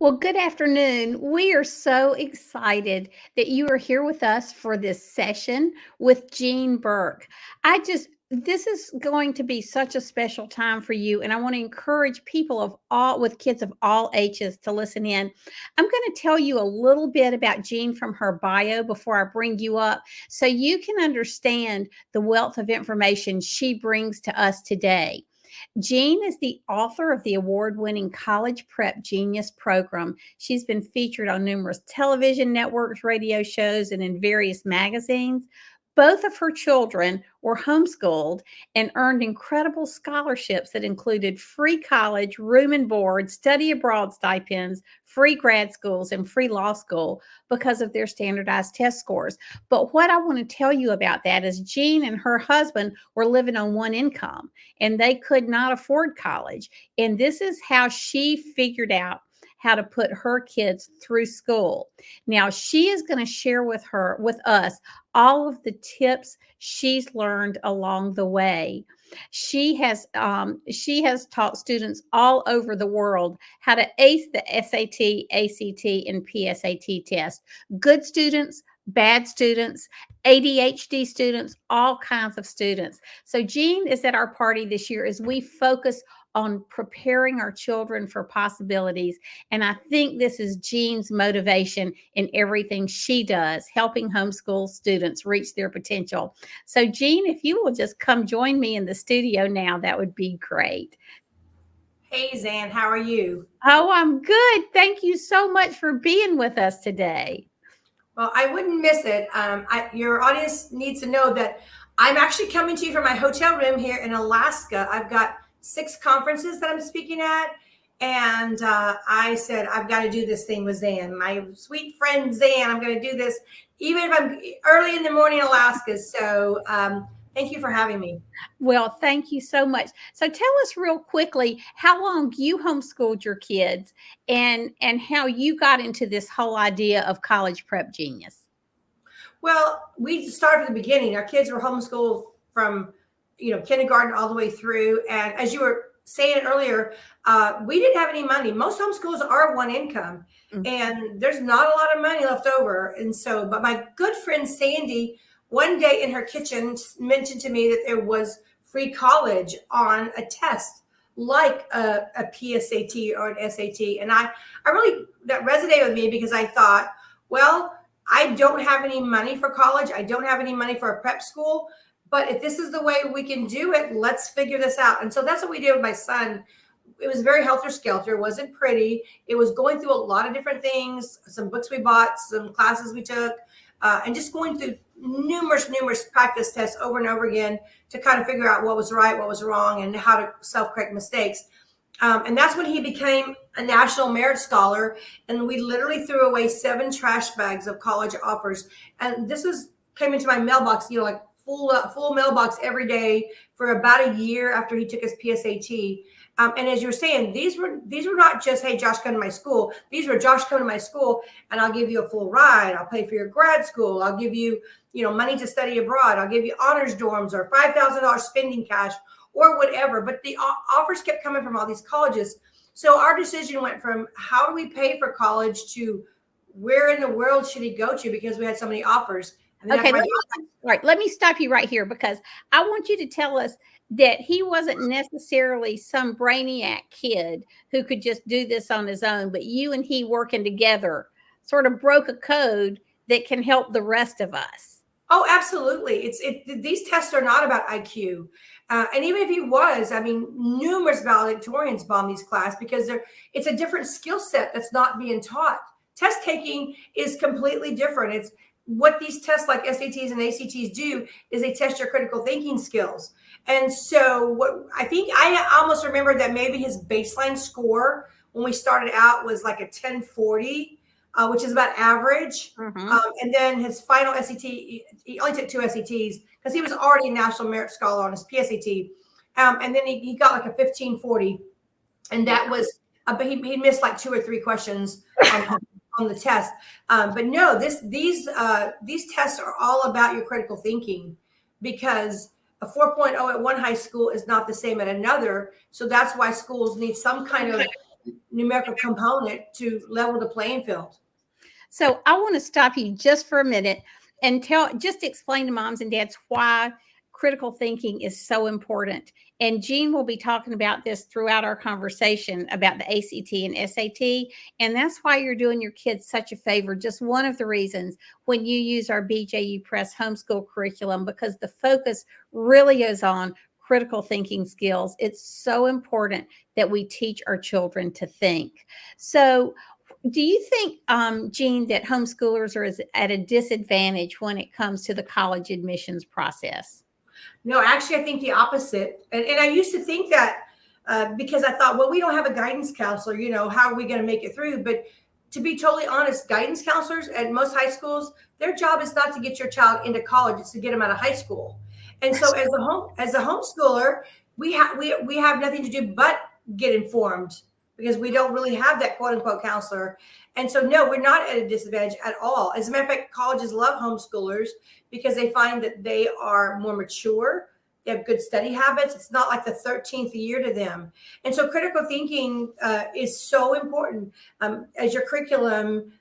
Well, good afternoon. We are so excited that you are here with us for this session with Jean Burk. This is going to be such a special time for you, and I want to encourage people of all with kids of all ages to listen in. I'm going to tell you a little bit about Jean from her bio before I bring you up so you can understand the wealth of information she brings to us today. Jean is the author of the award winning College Prep Genius program. She's been featured on numerous television networks, radio shows, and in various magazines. Both of her children were homeschooled and earned incredible scholarships that included free college, room and board, study abroad stipends, free grad schools, and free law school because of their standardized test scores. But what I want to tell you about that is Jean and her husband were living on one income and they could not afford college. And this is how she figured out how to put her kids through school. Now she is going to share with us all of the tips she's learned along the way. She has taught students all over the world how to ace the SAT, ACT, and PSAT test. Good students, bad students, ADHD students, all kinds of students. So Jean is at our party this year as we focus on preparing our children for possibilities. And I think this is Jean's motivation in everything she does, helping homeschool students reach their potential. So Jean, if you will just come join me in the studio now, that would be great. Hey, Zan, how are you? Oh, I'm good. Thank you so much for being with us today. Well, I wouldn't miss it. Your audience needs to know that I'm actually coming to you from my hotel room here in Alaska. I've got 6 conferences that I'm speaking at. And I said, I've got to do this thing with Zan, my sweet friend Zan. I'm going to do this even if I'm early in the morning in Alaska. So thank you for having me. Well, thank you so much. So tell us real quickly how long you homeschooled your kids and how you got into this whole idea of college prep genius. Well, we started from the beginning. Our kids were homeschooled from, kindergarten all the way through. And as you were saying earlier, we didn't have any money. Most homeschools are one income, and there's not a lot of money left over. And so, but my good friend Sandy, one day in her kitchen, mentioned to me that there was free college on a test like a PSAT or an SAT. And I really, that resonated with me because I thought, well, I don't have any money for college. I don't have any money for a prep school. But if this is the way we can do it, let's figure this out. And so that's what we did with my son. It was very helter-skelter. It wasn't pretty. It was going through a lot of different things, some books we bought, some classes we took, and just going through numerous practice tests over and over again to kind of figure out what was right, what was wrong, and how to self-correct mistakes. And that's when he became a National Merit Scholar. And we literally threw away 7 trash bags of college offers. And this came into my mailbox, like full mailbox every day for about a year after he took his PSAT. And as you were saying, these were not just, hey, Josh, come to my school. These were, Josh, come to my school and I'll give you a full ride. I'll pay for your grad school. I'll give you, money to study abroad. I'll give you honors dorms or $5,000 spending cash or whatever. But the offers kept coming from all these colleges. So our decision went from how do we pay for college to where in the world should he go to, because we had so many offers. Okay, let me stop you right here because I want you to tell us that he wasn't necessarily some brainiac kid who could just do this on his own, but you and he working together sort of broke a code that can help the rest of us. Oh, absolutely. These tests are not about IQ. And even if he was, numerous valedictorians bomb these classes because it's a different skill set that's not being taught. Test taking is completely different. It's what these tests like SATs and ACTs do is they test your critical thinking skills. And so what I think I almost remember that maybe his baseline score when we started out was like a 1040, which is about average. And then his final SAT, he only took 2 SATs because he was already a National Merit Scholar on his PSAT. And then he got like a 1540. And that was, but he missed like 2 or 3 questions on the test. But no, these tests are all about your critical thinking because a 4.0 at one high school is not the same at another. So that's why schools need some kind of numerical component to level the playing field. So I want to stop you just for a minute and just explain to moms and dads why critical thinking is so important. And Jean will be talking about this throughout our conversation about the ACT and SAT. And that's why you're doing your kids such a favor. Just one of the reasons when you use our BJU Press homeschool curriculum, because the focus really is on critical thinking skills. It's so important that we teach our children to think. So do you think, Jean, that homeschoolers are at a disadvantage when it comes to the college admissions process? No, actually, I think the opposite. And I used to think that because I thought, well, we don't have a guidance counselor, how are we going to make it through? But to be totally honest, guidance counselors at most high schools, their job is not to get your child into college, it's to get them out of high school. And so as a homeschooler, we have nothing to do but get informed, because we don't really have that quote unquote counselor. And so, no, we're not at a disadvantage at all. As a matter of fact, colleges love homeschoolers because they find that they are more mature. They have good study habits. It's not like the 13th year to them. And so critical thinking is so important as your curriculum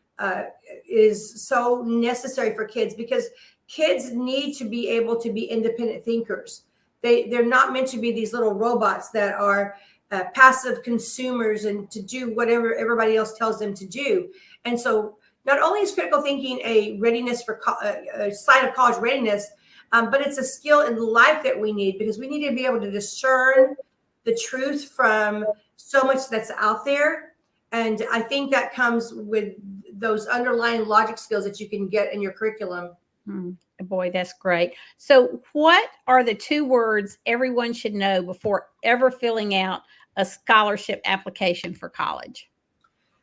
is so necessary for kids, because kids need to be able to be independent thinkers. They're not meant to be these little robots that are passive consumers and to do whatever everybody else tells them to do. And so not only is critical thinking a readiness for a sign of college readiness, but it's a skill in life that we need, because we need to be able to discern the truth from so much that's out there. And I think that comes with those underlying logic skills that you can get in your curriculum. Boy, that's great. So what are the 2 words everyone should know before ever filling out a scholarship application for college?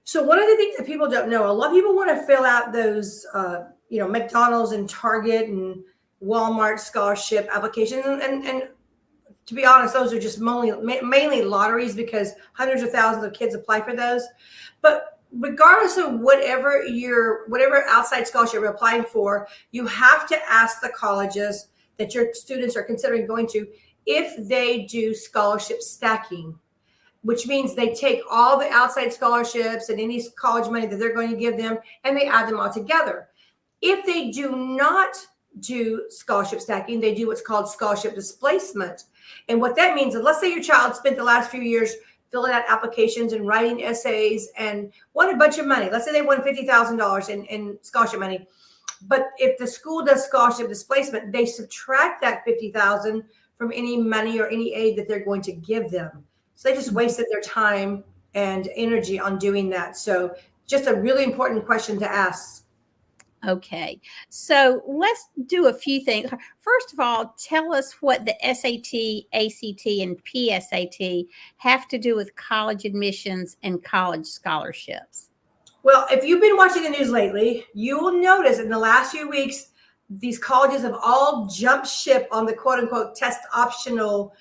So one of the things that people don't know, a lot of people want to fill out those, McDonald's and Target and Walmart scholarship applications. And to be honest, those are just mainly lotteries, because hundreds of thousands of kids apply for those. But regardless of whatever outside scholarship you're applying for, you have to ask the colleges that your students are considering going to if they do scholarship stacking, which means they take all the outside scholarships and any college money that they're going to give them, and they add them all together. If they do not do scholarship stacking, they do what's called scholarship displacement. And what that means is, let's say your child spent the last few years filling out applications and writing essays and won a bunch of money. Let's say they won $50,000 in scholarship money. But if the school does scholarship displacement, they subtract that $50,000 from any money or any aid that they're going to give them. So they just wasted their time and energy on doing that. So just a really important question to ask. Okay, so let's do a few things. First of all, tell us what the SAT, ACT, and PSAT have to do with college admissions and college scholarships. Well, if you've been watching the news lately, you will notice in the last few weeks, these colleges have all jumped ship on the quote unquote test optional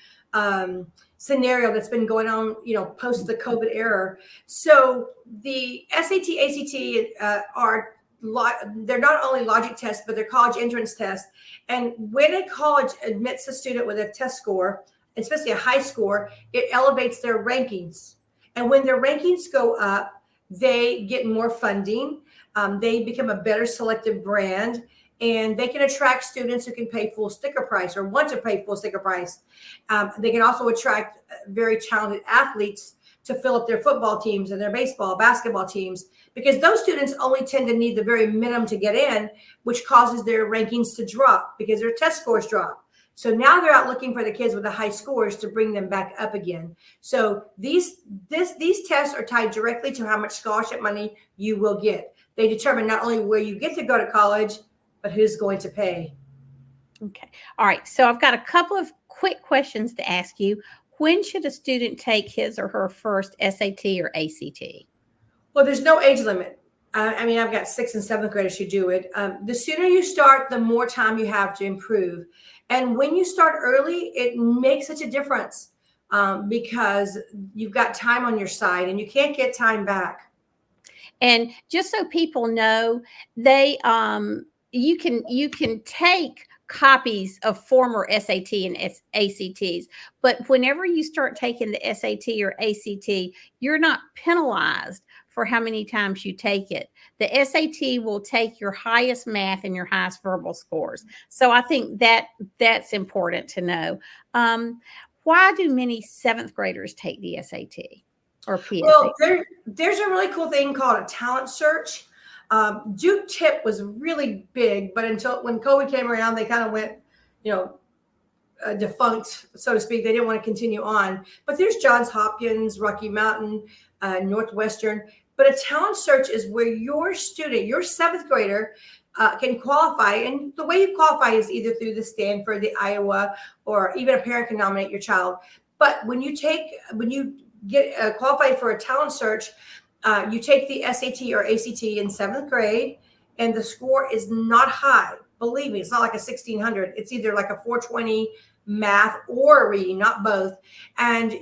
scenario that's been going on, post the COVID era. So the SAT, ACT they're not only logic tests, but they're college entrance tests. And when a college admits a student with a test score, especially a high score, it elevates their rankings. And when their rankings go up, they get more funding. They become a better selective brand, and they can attract students who can pay full sticker price or want to pay full sticker price. They can also attract very talented athletes to fill up their football teams and their basketball teams, because those students only tend to need the very minimum to get in, which causes their rankings to drop because their test scores drop. So now they're out looking for the kids with the high scores to bring them back up again. So these tests are tied directly to how much scholarship money you will get. They determine not only where you get to go to college, but who's going to pay. Okay. All right. So I've got a couple of quick questions to ask you. When should a student take his or her first SAT or ACT? Well, there's no age limit. I've got 6th and 7th graders who do it. The sooner you start, the more time you have to improve. And when you start early, it makes such a difference because you've got time on your side and you can't get time back. And just so people know, you can take copies of former SAT and ACTs. But whenever you start taking the SAT or ACT, you're not penalized for how many times you take it. The SAT will take your highest math and your highest verbal scores. So I think that that's important to know. Why do many seventh graders take the SAT or PSAT? Well, there's a really cool thing called a talent search. Duke Tip was really big, but until when COVID came around, they kind of went, defunct, so to speak. They didn't want to continue on. But there's Johns Hopkins, Rocky Mountain, Northwestern. But a talent search is where your student, your seventh grader, can qualify. And the way you qualify is either through the Stanford, the Iowa, or even a parent can nominate your child. But when you get qualified for a talent search, you take the SAT or ACT in seventh grade, and the score is not high. Believe me, it's not like a 1600. It's either like a 420 math or reading, not both. And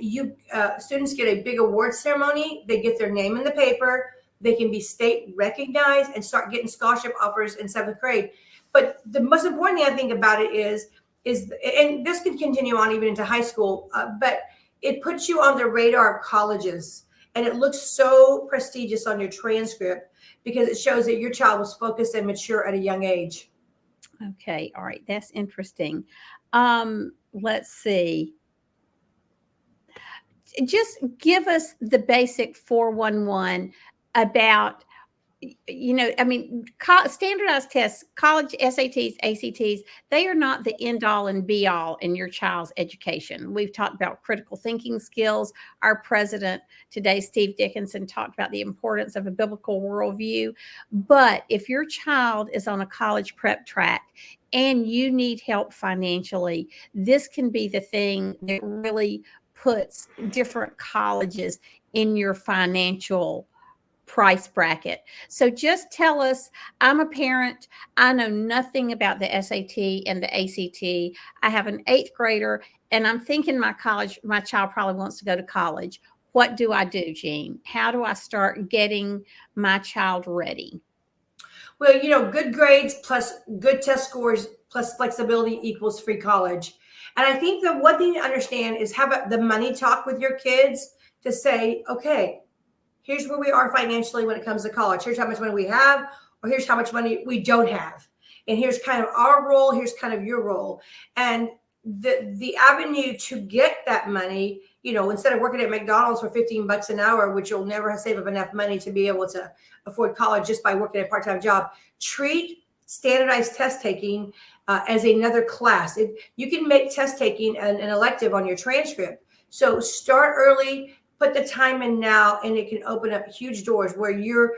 students get a big award ceremony. They get their name in the paper. They can be state recognized and start getting scholarship offers in seventh grade. But the most important thing I think about it is, and this can continue on even into high school, but it puts you on the radar of colleges, and it looks so prestigious on your transcript because it shows that your child was focused and mature at a young age. Okay. All right. That's interesting. Let's see. Just give us the basic 411 about, standardized tests, college SATs, ACTs, they are not the end all and be all in your child's education. We've talked about critical thinking skills. Our president today, Steve Dickinson, talked about the importance of a biblical worldview. But if your child is on a college prep track and you need help financially, this can be the thing that really puts different colleges in your financial price bracket. So just tell us, I'm a parent. I know nothing about the SAT and the ACT. I have an eighth grader and I'm thinking my child probably wants to go to college. What do I do, Jean? How do I start getting my child ready? Well, good grades plus good test scores plus flexibility equals free college. And I think the one thing to understand is have the money talk with your kids to say, okay, here's where we are financially when it comes to college. Here's how much money we have, or here's how much money we don't have. And here's kind of our role. Here's kind of your role. And the avenue to get that money, instead of working at McDonald's for $15 an hour, which you'll never save up enough money to be able to afford college just by working a part-time job, treat standardized test taking as another class. You can make test taking an elective on your transcript. So start early, put the time in now, and it can open up huge doors where your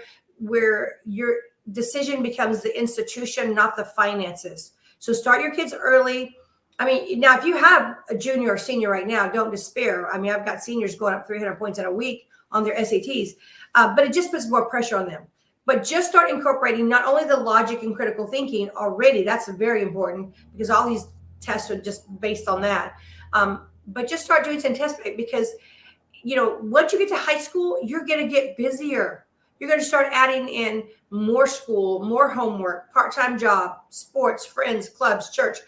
decision becomes the institution, not the finances. So start your kids early. I mean, now if you have a junior or senior right now, don't despair. I mean, I've got seniors going up 300 points in a week on their SATs, but it just puts more pressure on them. But just start incorporating not only the logic and critical thinking already. That's very important because all these tests are just based on that. But just start doing some tests because once you get to high school, you're going to get busier. You're going to start adding in more school, more homework, part-time job, sports, friends, clubs, church.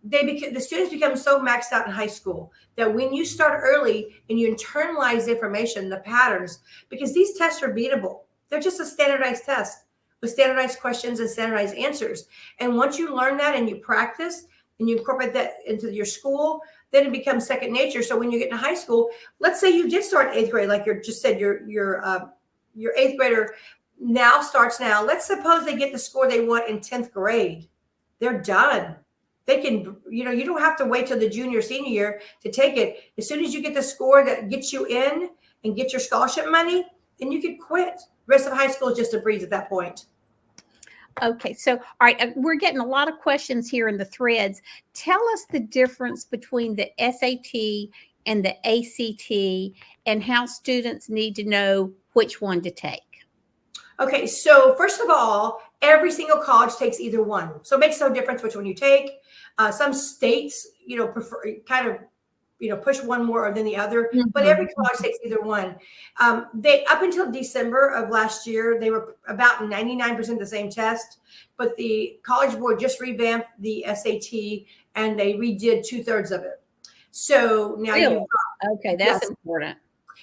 The students become so maxed out in high school that when you start early and you internalize the information, the patterns, because these tests are beatable. They're just a standardized test with standardized questions and standardized answers. And once you learn that and you practice and you incorporate that into your school, then it becomes second nature. So when you get to high school, let's say you did start eighth grade, like you just said, your eighth grader now starts now. Let's suppose they get the score they want in 10th grade. They're done. They can, you don't have to wait till the junior, senior year to take it. As soon as you get the score that gets you in and get your scholarship money, then you can quit. The rest of high school is just a breeze at that point. Okay. So, all right, we're getting a lot of questions here in the threads. Tell us the difference between the SAT and the ACT and how students need to know which one to take. Okay. So first of all, every single college takes either one. So it makes no difference which one you take. Some states, prefer kind of push one more than the other, but Mhm. every college takes either one. They, up until December of last year, they were about 99% the same test, but the College Board just revamped the SAT and they redid 2/3 of it. So now Really? you've got, Okay, that's yes, important.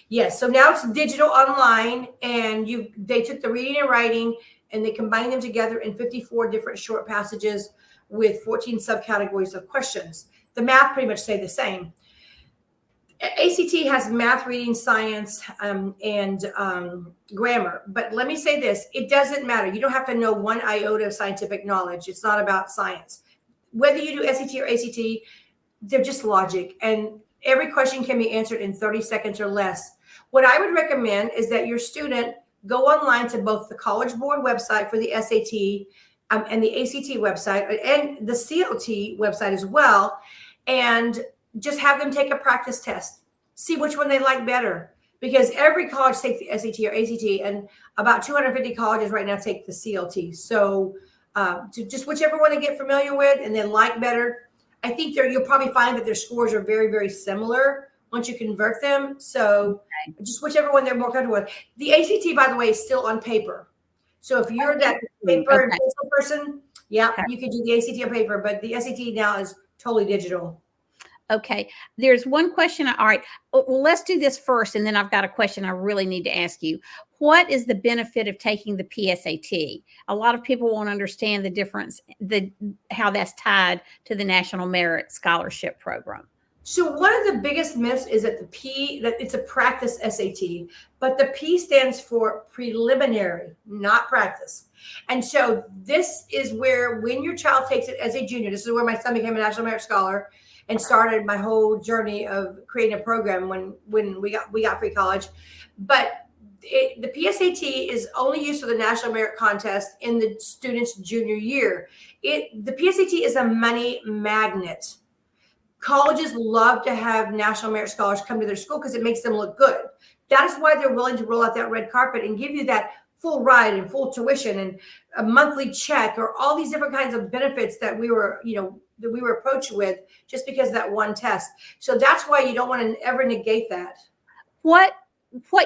yes. So now it's digital online, and they took the reading and writing and they combined them together in 54 different short passages with 14 subcategories of questions. The math pretty much stayed the same. ACT has math, reading, science, and grammar. But let me say this, it doesn't matter. You don't have to know one iota of scientific knowledge. It's not about science. Whether you do SAT or ACT, they're just logic. And every question can be answered in 30 seconds or less. What I would recommend is that your student go online to both the College Board website for the SAT and the ACT website and the CLT website as well, and just have them take a practice test. See which one they like better, because every college takes the SAT or ACT, and about 250 colleges right now take the CLT. So just whichever one they get familiar with and then like better. I think you'll probably find that their scores are very, very similar once you convert them. So just whichever one they're more comfortable with. The ACT, by the way, is still on paper. So if you're that paper and Okay. pencil person, yeah, Okay. you can do the ACT on paper, but the SAT now is totally digital. Okay. There's one question. All right. Well, let's do this first, and then I've got a question I really need to ask you. What is the benefit of taking the PSAT? A lot of people won't understand the difference, how that's tied to the National Merit Scholarship Program. So one of the biggest myths is that that it's a practice SAT, but the P stands for preliminary, not practice. And so this is where, when your child takes it as a junior, this is where my son became a National Merit Scholar and started my whole journey of creating a program when we got free college. But the PSAT is only used for the National Merit Contest in the student's junior year. The PSAT is a money magnet. Colleges love to have National Merit Scholars come to their school because it makes them look good. That is why they're willing to roll out that red carpet and give you that full ride and full tuition and a monthly check, or all these different kinds of benefits that we were approached with just because of that one test. So that's why you don't want to ever negate that. What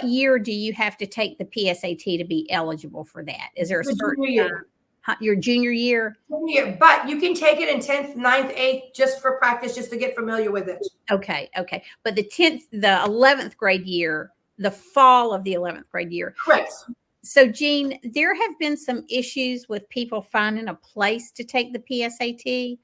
year do you have to take the PSAT to be eligible for that? Is there a certain year? Your junior year? Junior, but you can take it in 10th, 9th, 8th just for practice, just to get familiar with it. Okay. But the 11th grade year, the fall of the 11th grade year. Correct. So, Jean, there have been some issues with people finding a place to take the PSAT.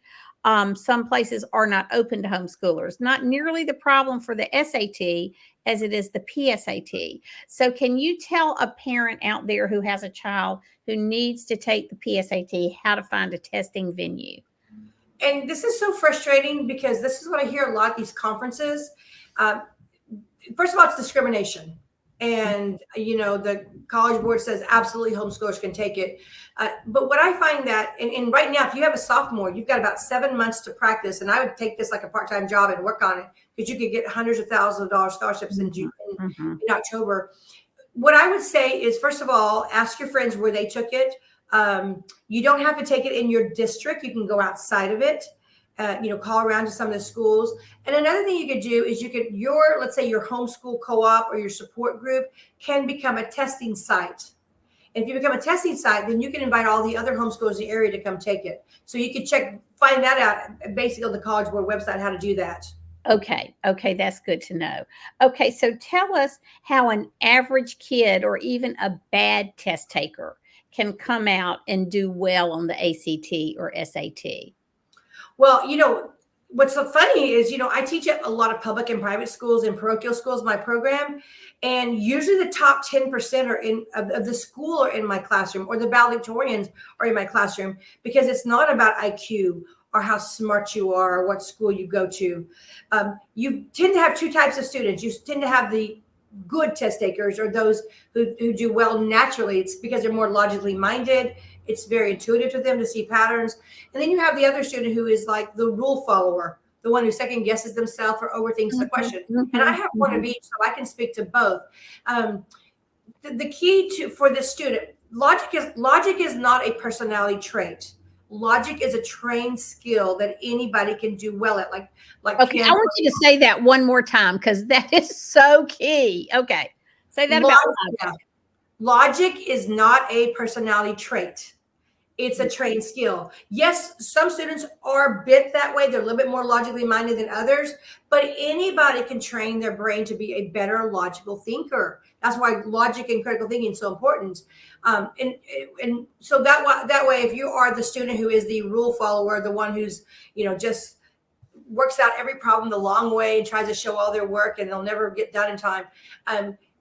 Some places are not open to homeschoolers. Not nearly the problem for the SAT as it is the PSAT. So, can you tell a parent out there who has a child who needs to take the PSAT how to find a testing venue? And this is so frustrating because this is what I hear a lot at these conferences. First of all, it's discrimination. And, the College Board says absolutely homeschoolers can take it. But what I find that, and right now, if you have a sophomore, you've got about 7 months to practice. And I would take this like a part-time job and work on it, because you could get hundreds of thousands of dollars scholarships in October. What I would say is, first of all, ask your friends where they took it. You don't have to take it in your district. You can go outside of it. Call around to some of the schools. And another thing you could do is let's say your homeschool co-op or your support group can become a testing site. And if you become a testing site, then you can invite all the other homeschoolers in the area to come take it. So you can find that out basically on the College Board website, how to do that. Okay, that's good to know. Okay, so tell us how an average kid or even a bad test taker can come out and do well on the ACT or SAT. Well, what's so funny is, I teach at a lot of public and private schools and parochial schools, my program, and usually the top 10% of the school are in my classroom, or the valedictorians are in my classroom, because it's not about IQ or how smart you are or what school you go to. You tend to have two types of students. You tend to have the good test takers, or those who do well naturally. It's because they're more logically minded. It's very intuitive to them to see patterns. And then you have the other student who is like the rule follower, the one who second guesses themselves or overthinks the question. And I have one of each, so I can speak to both. The key for this student, logic is not a personality trait. logic is a trained skill that anybody can do well at. Like Okay, I Kim, want you to say that one more time because that is so key. Okay, say that about yeah. logic. Logic is not a personality trait. It's a trained skill. Yes, some students are bit that way. They're a little bit more logically minded than others, but anybody can train their brain to be a better logical thinker. That's why logic and critical thinking is so important. And so that way, if you are the student who is the rule follower, the one who's, just works out every problem the long way and tries to show all their work and they'll never get done in time.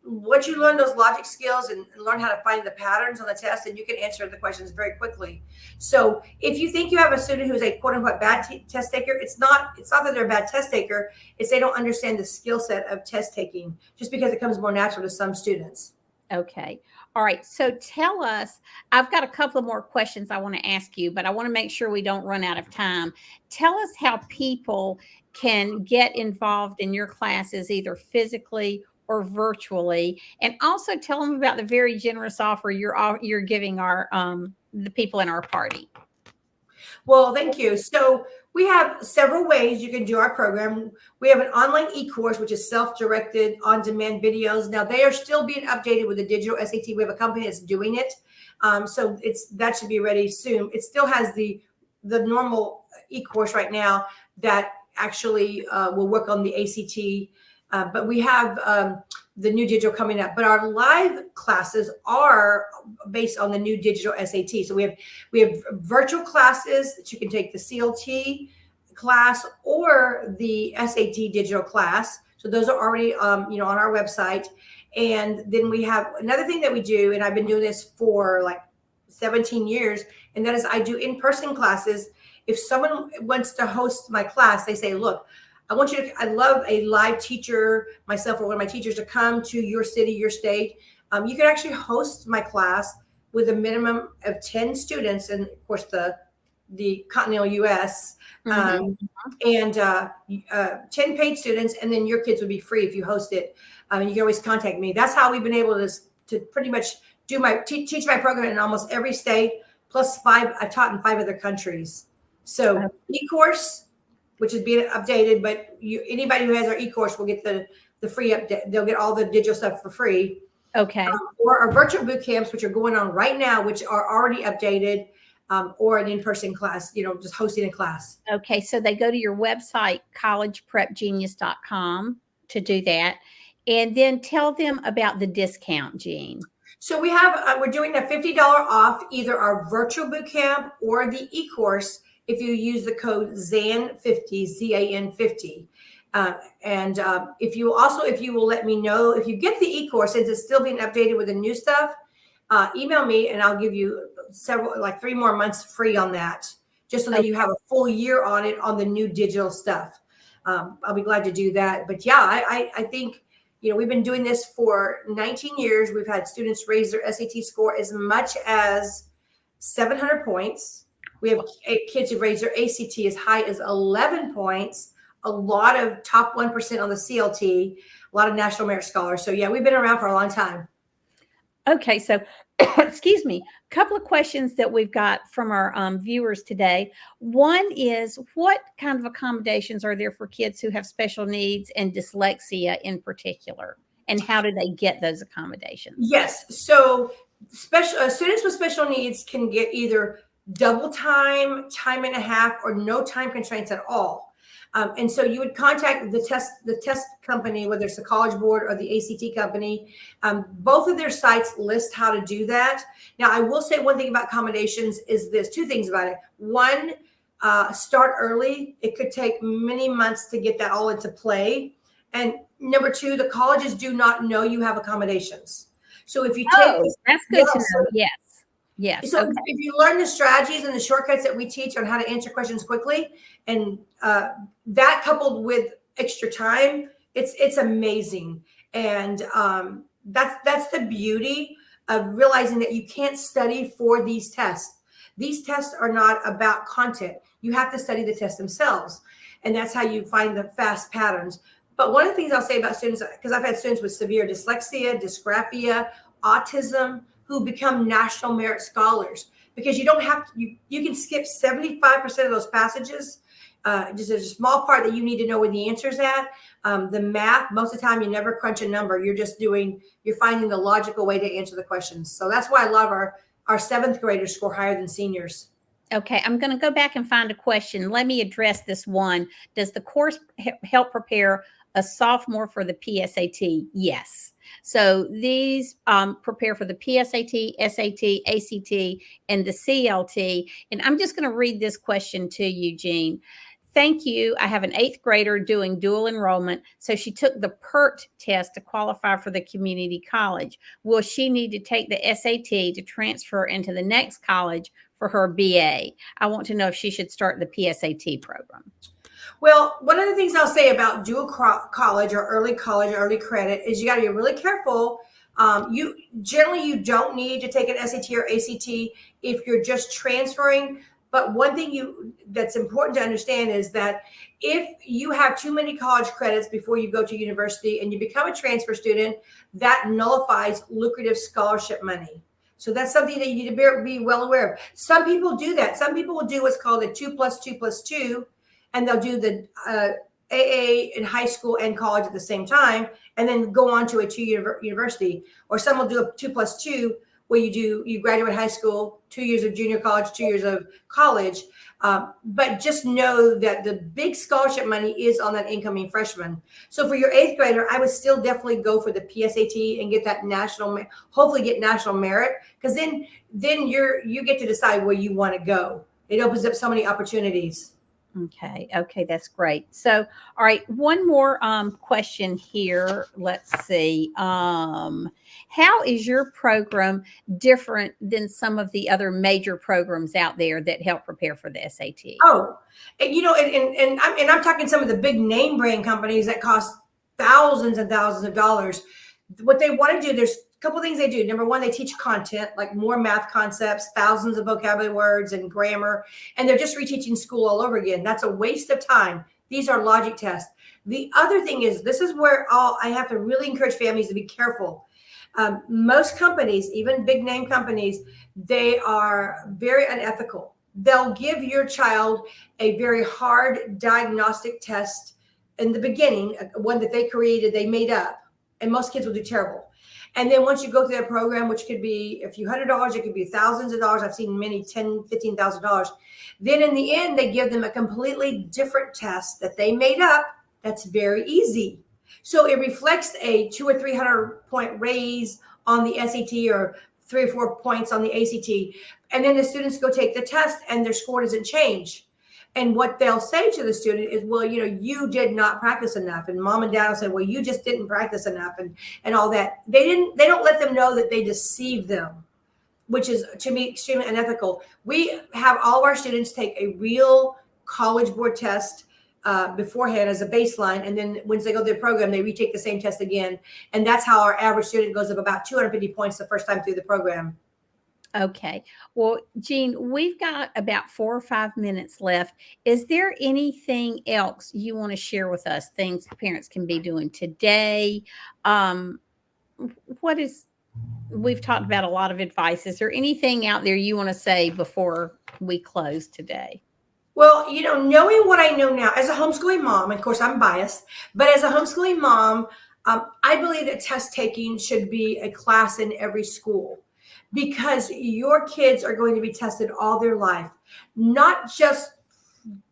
Once you learn those logic skills and learn how to find the patterns on the test, and you can answer the questions very quickly. So if you think you have a student who's a quote unquote bad test taker, it's not that they're a bad test taker. It's they don't understand the skill set of test taking just because it comes more natural to some students. Okay. All right. So tell us, I've got a couple of more questions I want to ask you, but I want to make sure we don't run out of time. Tell us how people can get involved in your classes, either physically or virtually, and also tell them about the very generous offer you're giving our the people in our party. Well, thank you. So we have several ways you can do our program. We have an online e-course, which is self-directed on-demand videos. Now they are still being updated with the digital SAT. We have a company that's doing it. So that should be ready soon. It still has the normal e-course right now that actually will work on the ACT. But we have the new digital coming up. But our live classes are based on the new digital SAT. So we have virtual classes that you can take the CLT class or the SAT digital class. So those are already on our website. And then we have another thing that we do, and I've been doing this for like 17 years, and that is I do in-person classes. If someone wants to host my class, they say, look, I love a live teacher, myself or one of my teachers, to come to your city, your state. You can actually host my class with a minimum of 10 students, and of course the continental US, and 10 paid students, and then your kids would be free if you host it. You can always contact me. That's how we've been able to pretty much do teach my program in almost every state, plus 5. I've taught in 5 other countries. So e-course, which is being updated, but anybody who has our e-course will get the free update. They'll get all the digital stuff for free. Okay. Or our virtual boot camps, which are going on right now, which are already updated, or an in-person class, just hosting a class. Okay. So they go to your website, collegeprepgenius.com, to do that. And then tell them about the discount, Jean. So we're doing a $50 off either our virtual boot camp or the e-course if you use the code ZAN50, ZAN50. And if you will let me know, if you get the e-course, since it's still being updated with the new stuff, email me and I'll give you 3 more months free on that, just so that you have a full year on it on the new digital stuff. I'll be glad to do that. But yeah, I think, we've been doing this for 19 years. We've had students raise their SAT score as much as 700 points. We have kids who raise their ACT as high as 11 points, a lot of top 1% on the CLT, a lot of National Merit Scholars. So yeah, we've been around for a long time. Okay, so excuse me, a couple of questions that we've got from our viewers today. One is, what kind of accommodations are there for kids who have special needs and dyslexia in particular? And how do they get those accommodations? Yes, so students with special needs can get either double time, time and a half, or no time constraints at all. And so you would contact the test company, whether it's the College Board or the ACT company. Both of their sites list how to do that. Now, I will say one thing about accommodations is there's 2 things about it. One, start early. It could take many months to get that all into play. And number 2, the colleges do not know you have accommodations. So if you take that's good to know. Yes. Yes. So if you learn the strategies and the shortcuts that we teach on how to answer questions quickly, and that coupled with extra time, it's amazing. And that's the beauty of realizing that you can't study for these tests. These tests are not about content. You have to study the tests themselves. And that's how you find the fast patterns. But one of the things I'll say about students, because I've had students with severe dyslexia, dysgraphia, autism, who become National Merit Scholars. because you don't have to, you can skip 75% of those passages. Just a small part that you need to know where the answer's at. The math, most of the time you never crunch a number. You're finding the logical way to answer the questions. So that's why a lot of our seventh graders score higher than seniors. Okay, I'm going to go back and find a question. Let me address this one. Does the course help prepare a sophomore for the PSAT? Yes. So these prepare for the PSAT, SAT, ACT, and the CLT. And I'm just going to read this question to you, Jean. Thank you. I have an eighth grader doing dual enrollment. So she took the PERT test to qualify for the community college. Will she need to take the SAT to transfer into the next college for her BA? I want to know if she should start the PSAT program. Well, one of the things I'll say about dual college or early credit is you got to be really careful. You don't need to take an SAT or ACT if you're just transferring. But one thing that's important to understand is that if you have too many college credits before you go to university and you become a transfer student, that nullifies lucrative scholarship money. So that's something that you need to be well aware of. Some people do that. Some people will do what's called a 2+2+2, and they'll do the AA in high school and college at the same time, and then go on to a university. Or some will do a 2+2, where you graduate high school, 2 years of junior college, 2 years of college. But just know that the big scholarship money is on that incoming freshman. So for your eighth grader, I would still definitely go for the PSAT and get that hopefully get national merit, because then you get to decide where you want to go. It opens up so many opportunities. Okay, that's great. So, all right, one more question here. Let's see. How is your program different than some of the other major programs out there that help prepare for the SAT? Oh, and I'm talking some of the big name brand companies that cost thousands and thousands of dollars. What they want to do, there's a couple of things they do. Number one, they teach content, like more math concepts, thousands of vocabulary words and grammar, and they're just reteaching school all over again. That's a waste of time. These are logic tests. The other thing is, this is where I have to really encourage families to be careful. Most companies, even big name companies, they are very unethical. They'll give your child a very hard diagnostic test in the beginning, one that they created, they made up, and most kids will do terrible. And then once you go through that program, which could be a few $100s, it could be thousands of dollars. I've seen many $10,000, $15,000. Then in the end, they give them a completely different test that they made up. That's very easy. So it reflects a 200 or 300 point raise on the SAT, or 3 or 4 points on the ACT. And then the students go take the test and their score doesn't change. And what they'll say to the student is, well, you did not practice enough. And mom and dad will say, well, you just didn't practice enough, and all that. They don't let them know that they deceived them, which is, to me, extremely unethical. We have all of our students take a real college board test beforehand as a baseline. And then once they go through the program, they retake the same test again. And that's how our average student goes up about 250 points the first time through the program. Okay. Well, Jean, we've got about 4 or 5 minutes left. Is there anything else you want to share with us? Things parents can be doing today? We've talked about a lot of advice. Is there anything out there you want to say before we close today? Well, knowing what I know now as a homeschooling mom, of course I'm biased, but as a homeschooling mom, I believe that test taking should be a class in every school, because your kids are going to be tested all their life, not just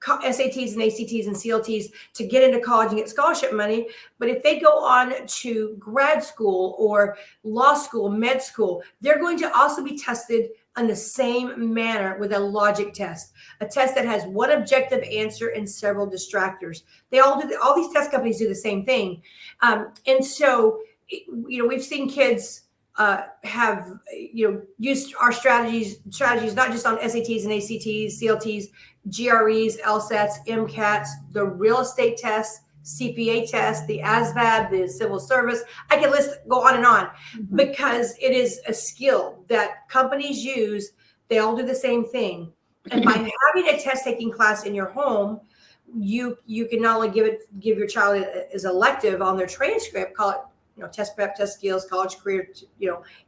SATs and ACTs and CLTs to get into college and get scholarship money. But if they go on to grad school or law school, med school, they're going to also be tested in the same manner with a logic test, a test that has one objective answer and several distractors. All these test companies do the same thing. And so, we've seen kids have used our strategies not just on SATs and ACTs, CLTs, GREs, LSATs, MCATs, the real estate tests, CPA tests, the ASVAB, the civil service. I can go on and on, because it is a skill that companies use. They all do the same thing. And by having a test taking class in your home, you can not only give your child as elective on their transcript, call it test prep, test skills, college career,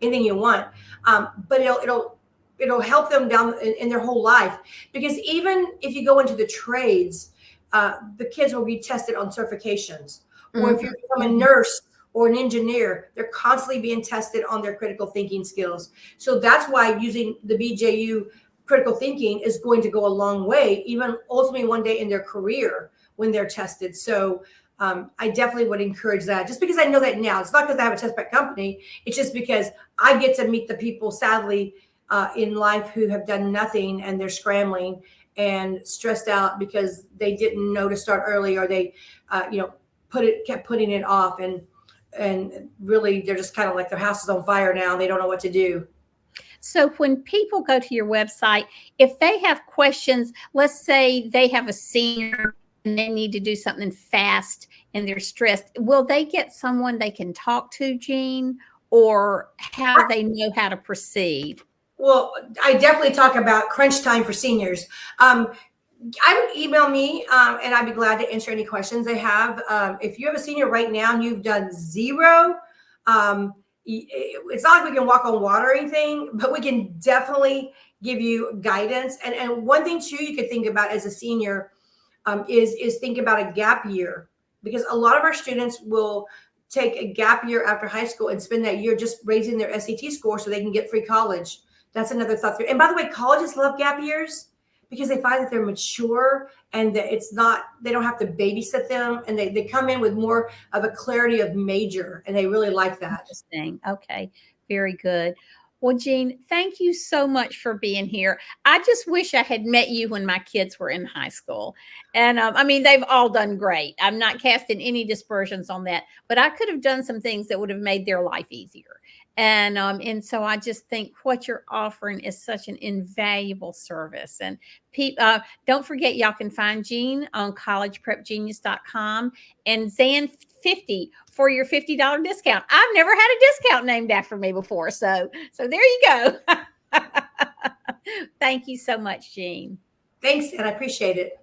anything you want. But it'll it'll help them down in their whole life. Because even if you go into the trades, the kids will be tested on certifications. Or if you become a nurse or an engineer, they're constantly being tested on their critical thinking skills. So that's why using the BJU critical thinking is going to go a long way, even ultimately one day in their career when they're tested. So I definitely would encourage that, just because I know that now. It's not because I have a test prep company. It's just because I get to meet the people, sadly, in life who have done nothing, and they're scrambling and stressed out because they didn't know to start early, or they, kept putting it off, and really they're just kind of like their house is on fire now. They don't know what to do. So when people go to your website, if they have questions, let's say they have a senior and they need to do something fast and they're stressed, will they get someone they can talk to, Jean, or how do they know how to proceed? Well, I definitely talk about crunch time for seniors. I would email me, and I'd be glad to answer any questions they have. If you have a senior right now and you've done zero, it's not like we can walk on water or anything, but we can definitely give you guidance. And one thing too you could think about as a senior is think about a gap year, because a lot of our students will take a gap year after high school and spend that year just raising their SAT score so they can get free college. That's another thought. And by the way, colleges love gap years because they find that they're mature and that they don't have to babysit them, and they come in with more of a clarity of major, and they really like that. Interesting. Okay. Very good. Well, Jean, thank you so much for being here. I just wish I had met you when my kids were in high school. And I mean, they've all done great. I'm not casting any dispersions on that, but I could have done some things that would have made their life easier. And so I just think what you're offering is such an invaluable service. And don't forget, y'all can find Jean on collegeprepgenius.com and Zan50 for your $50 discount. I've never had a discount named after me before. So there you go. Thank you so much, Jean. Thanks, and I appreciate it.